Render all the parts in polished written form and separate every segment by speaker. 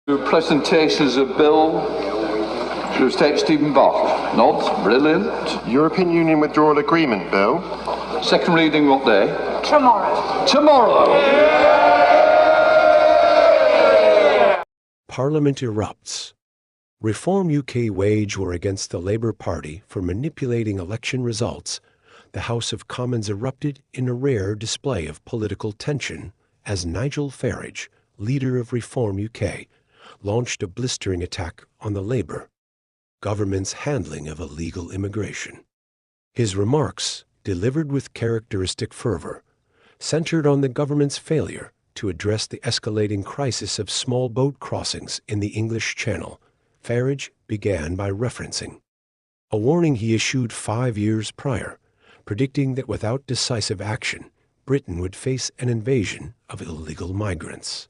Speaker 1: Presentations of Bill. Should we take Stephen Bartlett? Nods, brilliant.
Speaker 2: European Union Withdrawal Agreement Bill.
Speaker 1: Second reading what day?
Speaker 3: Tomorrow.
Speaker 4: Parliament erupts. Reform UK wage war against the Labour Party for manipulating election results. The House of Commons erupted in a rare display of political tension as Nigel Farage, leader of Reform UK, launched a blistering attack on the Labour government's handling of illegal immigration. His remarks, delivered with characteristic fervour, centred on the government's failure to address the escalating crisis of small boat crossings in the English Channel. Farage began by referencing a warning he issued 5 years prior, predicting that without decisive action, Britain would face an invasion of illegal migrants.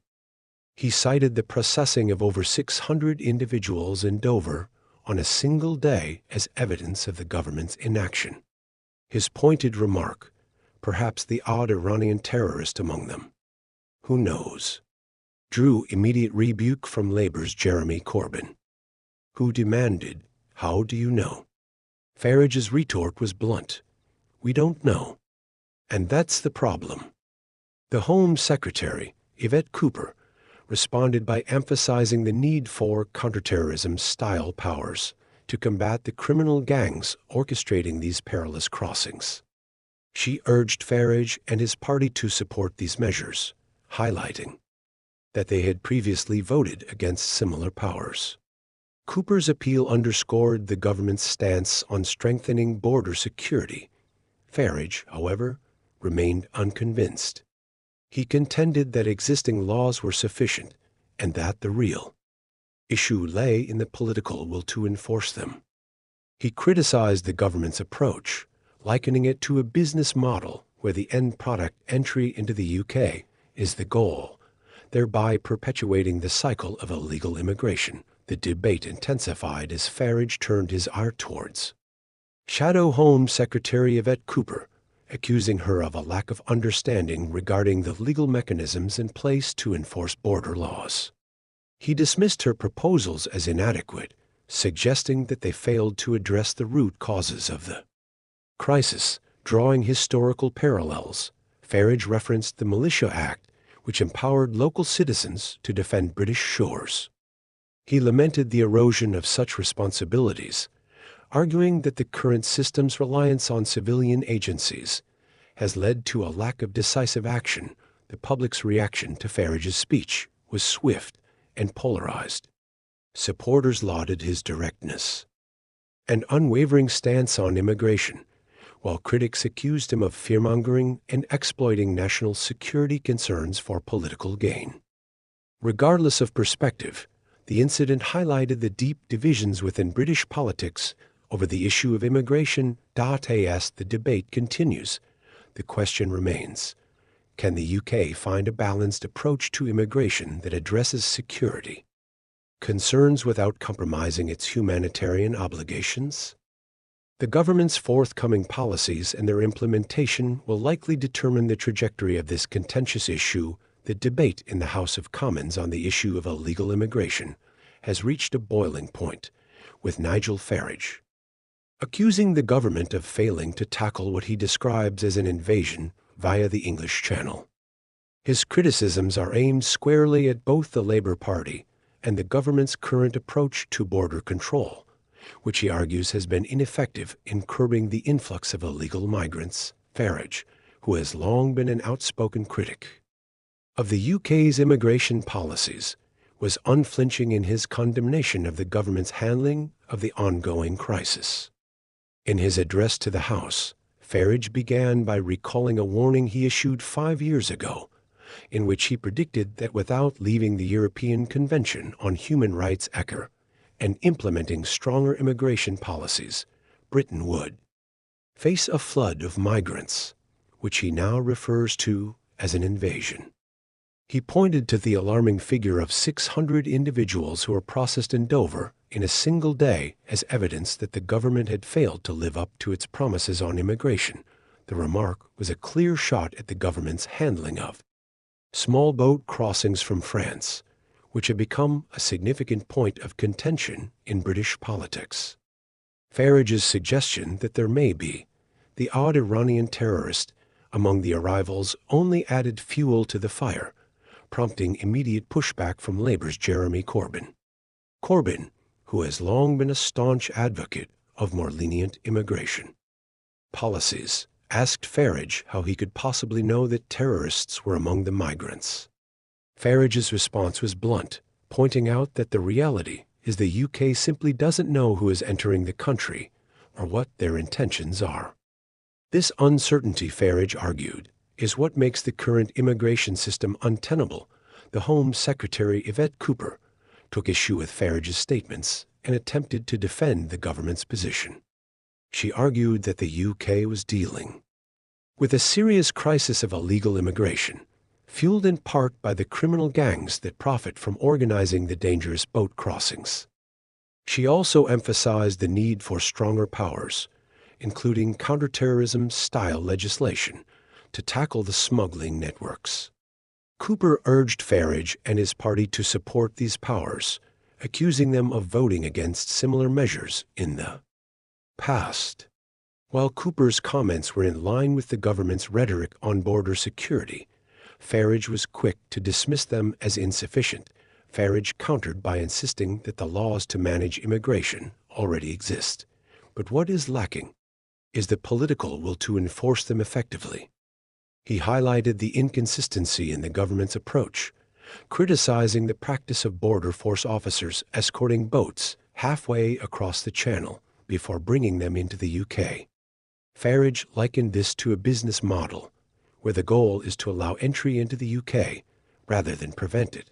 Speaker 4: He cited the processing of over 600 individuals in Dover on a single day as evidence of the government's inaction. His pointed remark, perhaps the odd Iranian terrorist among them, who knows, drew immediate rebuke from Labour's Jeremy Corbyn, who demanded, "How do you know?" Farage's retort was blunt, "We don't know." And that's the problem. The Home Secretary, Yvette Cooper, responded by emphasizing the need for counterterrorism-style powers to combat the criminal gangs orchestrating these perilous crossings. She urged Farage and his party to support these measures, highlighting that they had previously voted against similar powers. Cooper's appeal underscored the government's stance on strengthening border security. Farage, however, remained unconvinced. He contended that existing laws were sufficient and that the real issue lay in the political will to enforce them. He criticized the government's approach, likening it to a business model where the end product, entry into the UK, is the goal, thereby perpetuating the cycle of illegal immigration. The debate intensified as Farage turned his ire towards Shadow Home Secretary Yvette Cooper, accusing her of a lack of understanding regarding the legal mechanisms in place to enforce border laws. He dismissed her proposals as inadequate, suggesting that they failed to address the root causes of the crisis. Drawing historical parallels, Farage referenced the Militia Act, which empowered local citizens to defend British shores. He lamented the erosion of such responsibilities, arguing that the current system's reliance on civilian agencies has led to a lack of decisive action. The public's reaction to Farage's speech was swift and polarized. Supporters lauded his directness and unwavering stance on immigration, while critics accused him of fearmongering and exploiting national security concerns for political gain. Regardless of perspective, the incident highlighted the deep divisions within British politics over the issue of immigration. As the debate continues, the question remains, can the UK find a balanced approach to immigration that addresses security concerns without compromising its humanitarian obligations? The government's forthcoming policies and their implementation will likely determine the trajectory of this contentious issue. The debate in the House of Commons on the issue of illegal immigration has reached a boiling point, with Nigel Farage accusing the government of failing to tackle what he describes as an invasion via the English Channel. His criticisms are aimed squarely at both the Labour Party and the government's current approach to border control, which he argues has been ineffective in curbing the influx of illegal migrants. Farage, who has long been an outspoken critic of the UK's immigration policies, was unflinching in his condemnation of the government's handling of the ongoing crisis. In his address to the House, Farage began by recalling a warning he issued 5 years ago, in which he predicted that without leaving the European Convention on Human Rights (ECHR) and implementing stronger immigration policies, Britain would face a flood of migrants, which he now refers to as an invasion. He pointed to the alarming figure of 600 individuals who were processed in Dover in a single day as evidence that the government had failed to live up to its promises on immigration. The remark was a clear shot at the government's handling of small boat crossings from France, which have become a significant point of contention in British politics. Farrage's suggestion that there may be the odd Iranian terrorist among the arrivals only added fuel to the fire, prompting immediate pushback from Labour's Jeremy Corbyn. Corbyn, who has long been a staunch advocate of more lenient immigration policies, asked Farage how he could possibly know that terrorists were among the migrants. Farage's response was blunt, pointing out that the reality is the UK simply doesn't know who is entering the country or what their intentions are. This uncertainty, Farage argued, is what makes the current immigration system untenable. The Home Secretary Yvette Cooper took issue with Farage's statements and attempted to defend the government's position. She argued that the UK was dealing with a serious crisis of illegal immigration, fueled in part by the criminal gangs that profit from organizing the dangerous boat crossings. She also emphasized the need for stronger powers, including counterterrorism-style legislation, to tackle the smuggling networks. Cooper urged Farage and his party to support these powers, accusing them of voting against similar measures in the past. While Cooper's comments were in line with the government's rhetoric on border security, Farage was quick to dismiss them as insufficient. Farage countered by insisting that the laws to manage immigration already exist, but what is lacking is the political will to enforce them effectively. He highlighted the inconsistency in the government's approach, criticizing the practice of border force officers escorting boats halfway across the channel before bringing them into the UK. Farage likened this to a business model, where the goal is to allow entry into the UK rather than prevent it.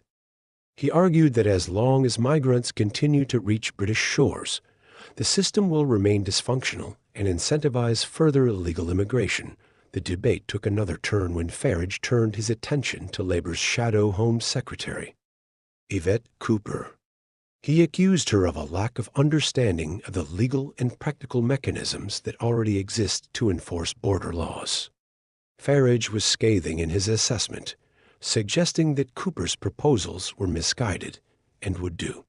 Speaker 4: He argued that as long as migrants continue to reach British shores, the system will remain dysfunctional and incentivize further illegal immigration. The debate took another turn when Farage turned his attention to Labour's shadow Home Secretary, Yvette Cooper. He accused her of a lack of understanding of the legal and practical mechanisms that already exist to enforce border laws. Farage was scathing in his assessment, suggesting that Cooper's proposals were misguided and would do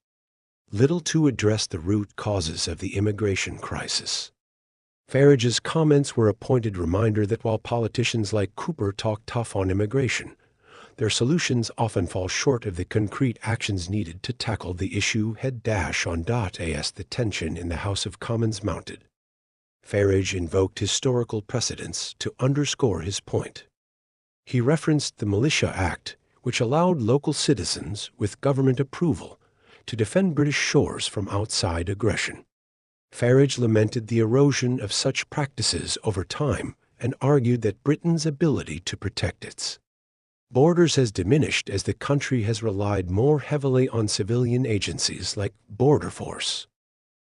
Speaker 4: little to address the root causes of the immigration crisis. Farage's comments were a pointed reminder that while politicians like Cooper talk tough on immigration, their solutions often fall short of the concrete actions needed to tackle the issue head-on. As the tension in the House of Commons mounted, Farage invoked historical precedents to underscore his point. He referenced the Militia Act, which allowed local citizens, with government approval, to defend British shores from outside aggression. Farage lamented the erosion of such practices over time and argued that Britain's ability to protect its borders has diminished as the country has relied more heavily on civilian agencies like Border Force.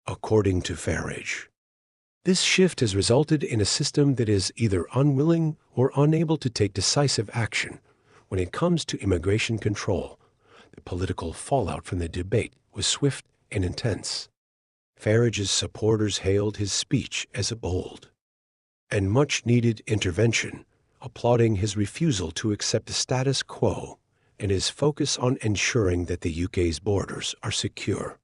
Speaker 4: According to Farage, this shift has resulted in a system that is either unwilling or unable to take decisive action when it comes to immigration control. The political fallout from the debate was swift and intense. Farage's supporters hailed his speech as a bold and much-needed intervention, applauding his refusal to accept the status quo and his focus on ensuring that the UK's borders are secure.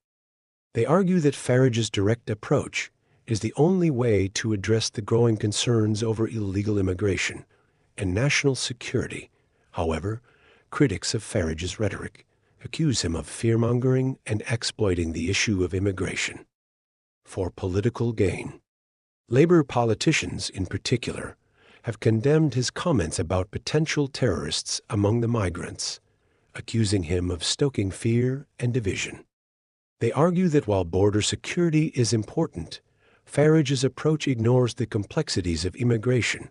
Speaker 4: They argue that Farage's direct approach is the only way to address the growing concerns over illegal immigration and national security. However, critics of Farage's rhetoric accuse him of fear-mongering and exploiting the issue of immigration for political gain. Labour politicians, in particular, have condemned his comments about potential terrorists among the migrants, accusing him of stoking fear and division. They argue that while border security is important, Farage's approach ignores the complexities of immigration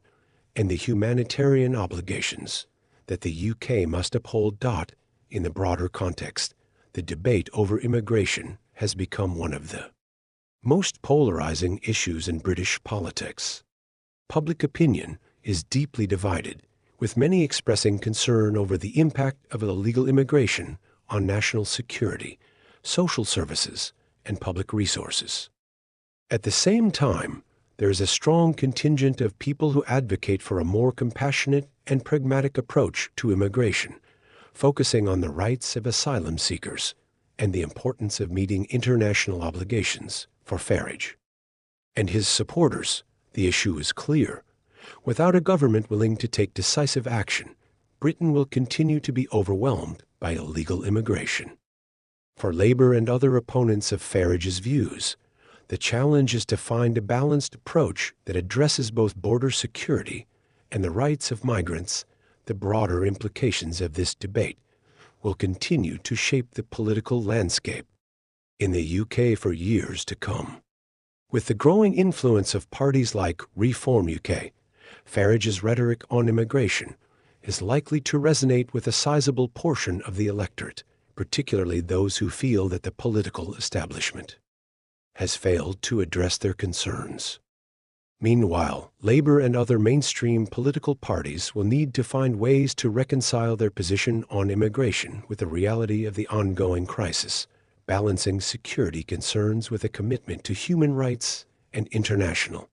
Speaker 4: and the humanitarian obligations that the UK must uphold. In the broader context, the debate over immigration has become one of the most polarizing issues in British politics. Public opinion is deeply divided, with many expressing concern over the impact of illegal immigration on national security, social services, and public resources. At the same time, there is a strong contingent of people who advocate for a more compassionate and pragmatic approach to immigration, focusing on the rights of asylum seekers and the importance of meeting international obligations. For Farage and his supporters, the issue is clear. Without a government willing to take decisive action, Britain will continue to be overwhelmed by illegal immigration. For Labour and other opponents of Farage's views, the challenge is to find a balanced approach that addresses both border security and the rights of migrants. The broader implications of this debate will continue to shape the political landscape in the UK for years to come. With the growing influence of parties like Reform UK, Farage's rhetoric on immigration is likely to resonate with a sizable portion of the electorate, particularly those who feel that the political establishment has failed to address their concerns. Meanwhile, Labour and other mainstream political parties will need to find ways to reconcile their position on immigration with the reality of the ongoing crisis, balancing security concerns with a commitment to human rights and international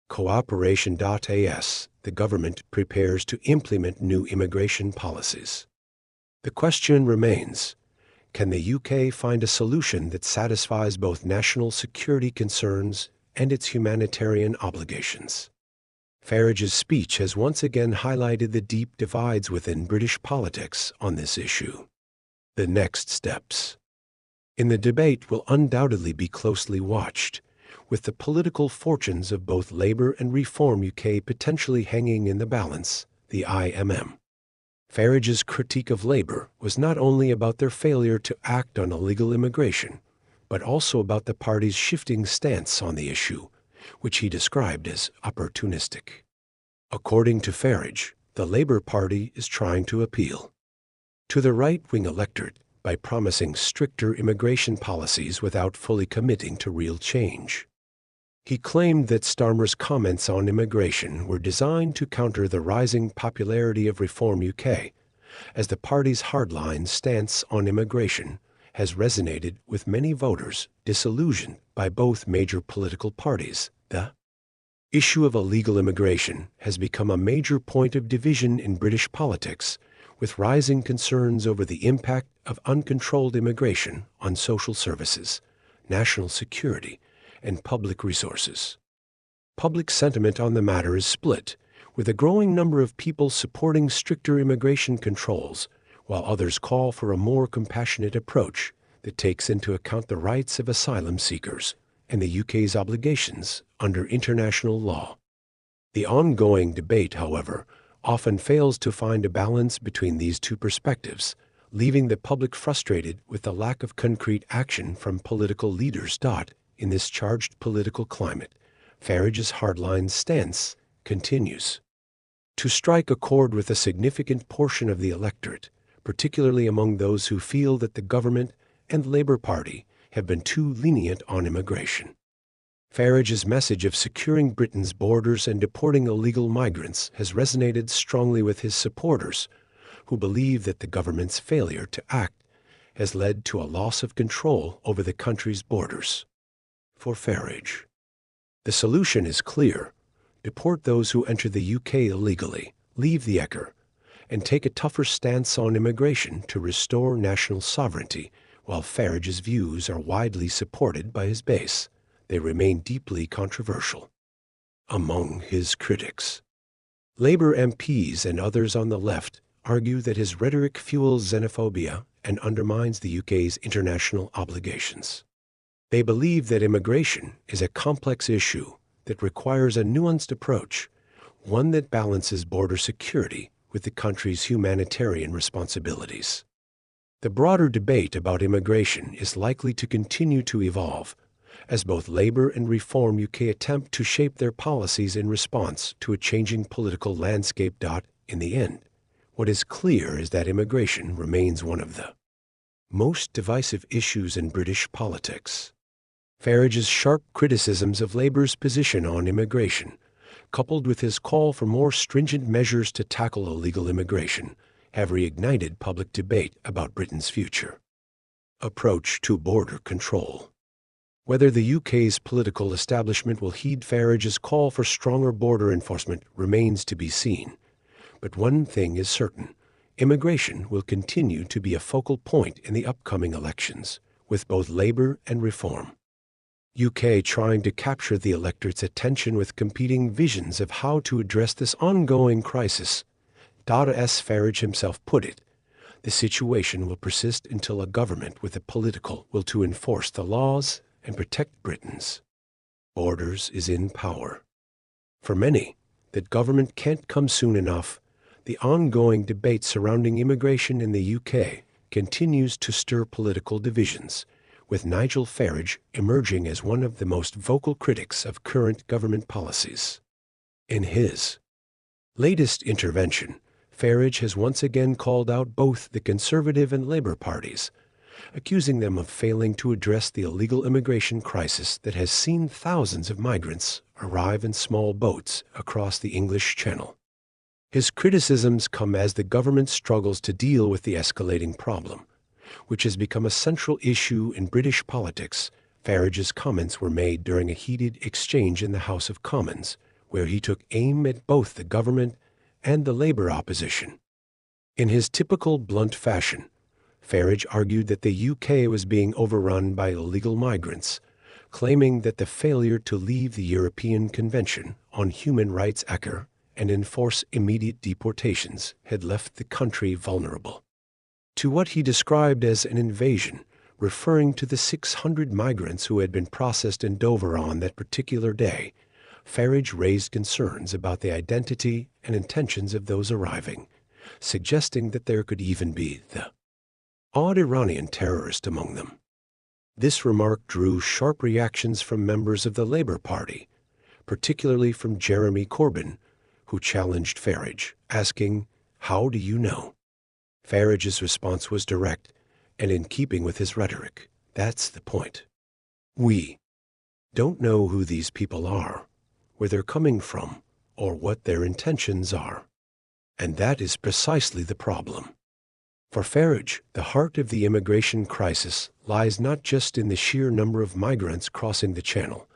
Speaker 4: cooperation. As the government prepares to implement new immigration policies, the question remains, can the UK find a solution that satisfies both national security concerns and its humanitarian obligations? Farage's speech has once again highlighted the deep divides within British politics on this issue. The next steps in the debate will undoubtedly be closely watched, with the political fortunes of both Labour and Reform UK potentially hanging in the balance. The IMM. Farage's critique of Labour was not only about their failure to act on illegal immigration, but also about the party's shifting stance on the issue, which he described as opportunistic. According to Farage, the Labour Party is trying to appeal to the right-wing electorate by promising stricter immigration policies without fully committing to real change. He claimed that Starmer's comments on immigration were designed to counter the rising popularity of Reform UK, as the party's hardline stance on immigration has resonated with many voters disillusioned by both major political parties. The issue of illegal immigration has become a major point of division in British politics, with rising concerns over the impact of uncontrolled immigration on social services, national security, and public resources. Public sentiment on the matter is split, with a growing number of people supporting stricter immigration controls, while others call for a more compassionate approach that takes into account the rights of asylum seekers and the UK's obligations under international law. The ongoing debate, however, often fails to find a balance between these two perspectives, leaving the public frustrated with the lack of concrete action from political leaders. In this charged political climate, Farage's hardline stance continues to strike a chord with a significant portion of the electorate, particularly among those who feel that the government and Labour Party have been too lenient on immigration. Farage's message of securing Britain's borders and deporting illegal migrants has resonated strongly with his supporters, who believe that the government's failure to act has led to a loss of control over the country's borders. For Farage, the solution is clear: deport those who enter the UK illegally, leave the ECR, and take a tougher stance on immigration to restore national sovereignty. While Farage's views are widely supported by his base, they remain deeply controversial among his critics. Labour MPs and others on the left argue that his rhetoric fuels xenophobia and undermines the UK's international obligations. They believe that immigration is a complex issue that requires a nuanced approach, one that balances border security with the country's humanitarian responsibilities. The broader debate about immigration is likely to continue to evolve, as both Labour and Reform UK attempt to shape their policies in response to a changing political landscape. In the end, what is clear is that immigration remains one of the most divisive issues in British politics. Farage's sharp criticisms of Labour's position on immigration, coupled with his call for more stringent measures to tackle illegal immigration, have reignited public debate about Britain's future approach to border control. Whether the UK's political establishment will heed Farage's call for stronger border enforcement remains to be seen, but one thing is certain: immigration will continue to be a focal point in the upcoming elections, with both Labour and Reform. UK trying to capture the electorate's attention with competing visions of how to address this ongoing crisis. As Farage himself put it, the situation will persist until a government with the political will to enforce the laws and protect Britain's borders is in power. For many, that government can't come soon enough. The ongoing debate surrounding immigration in the UK continues to stir political divisions, with Nigel Farage emerging as one of the most vocal critics of current government policies. In his latest intervention, Farage has once again called out both the Conservative and Labour parties, accusing them of failing to address the illegal immigration crisis that has seen thousands of migrants arrive in small boats across the English Channel. His criticisms come as the government struggles to deal with the escalating problem, which has become a central issue in British politics. Farage's comments were made during a heated exchange in the House of Commons, where he took aim at both the government and the Labour opposition. In his typical blunt fashion, Farage argued that the UK was being overrun by illegal migrants, claiming that the failure to leave the European Convention on Human Rights Acre and enforce immediate deportations had left the country vulnerable to what he described as an invasion, referring to the 600 migrants who had been processed in Dover on that particular day. Farage raised concerns about the identity and intentions of those arriving, suggesting that there could even be the odd Iranian terrorist among them. This remark drew sharp reactions from members of the Labour Party, particularly from Jeremy Corbyn, who challenged Farage, asking, "How do you know?" Farage's response was direct and in keeping with his rhetoric. That's the point. We don't know who these people are, where they're coming from, or what their intentions are. And that is precisely the problem. For Farage, the heart of the immigration crisis lies not just in the sheer number of migrants crossing the Channel,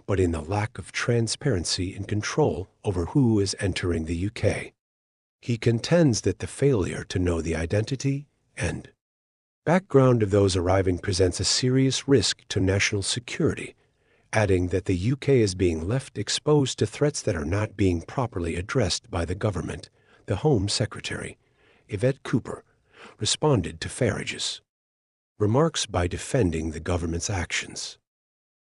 Speaker 4: but in the lack of transparency and control over who is entering the UK. He contends that the failure to know the identity and background of those arriving presents a serious risk to national security, adding that the UK is being left exposed to threats that are not being properly addressed by the government. The Home Secretary, Yvette Cooper, responded to Farage's remarks by defending the government's actions.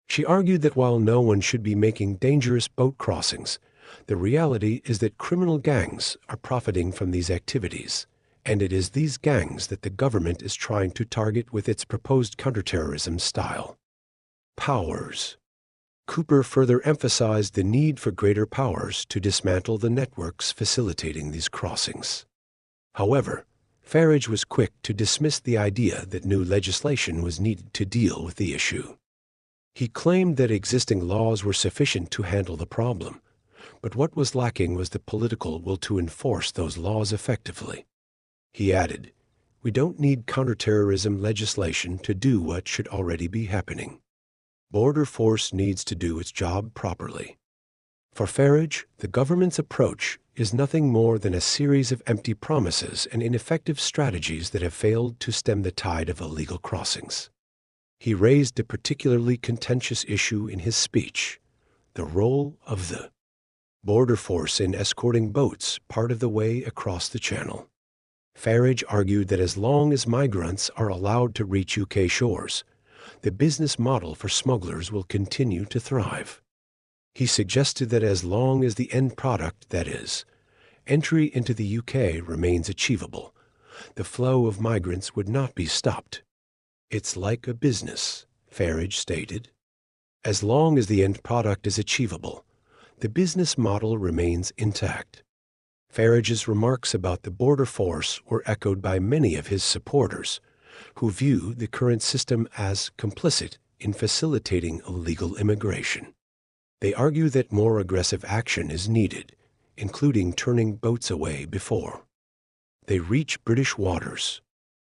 Speaker 4: She argued that while no one should be making dangerous boat crossings, the reality is that criminal gangs are profiting from these activities, and it is these gangs that the government is trying to target with its proposed counterterrorism style powers. Cooper further emphasized the need for greater powers to dismantle the networks facilitating these crossings. However, Farage was quick to dismiss the idea that new legislation was needed to deal with the issue. He claimed that existing laws were sufficient to handle the problem, but what was lacking was the political will to enforce those laws effectively. He added, "We don't need counterterrorism legislation to do what should already be happening. Border Force needs to do its job properly." For Farage, the government's approach is nothing more than a series of empty promises and ineffective strategies that have failed to stem the tide of illegal crossings. He raised a particularly contentious issue in his speech, the role of the Border Force in escorting boats part of the way across the Channel. Farage argued that as long as migrants are allowed to reach UK shores, the business model for smugglers will continue to thrive. He suggested that as long as the end product, that is, entry into the UK, remains achievable, the flow of migrants would not be stopped. "It's like a business," Farage stated. As long as the end product is achievable, the business model remains intact. Farage's remarks about the Border Force were echoed by many of his supporters, who view the current system as complicit in facilitating illegal immigration. They argue that more aggressive action is needed, including turning boats away before they reach British waters.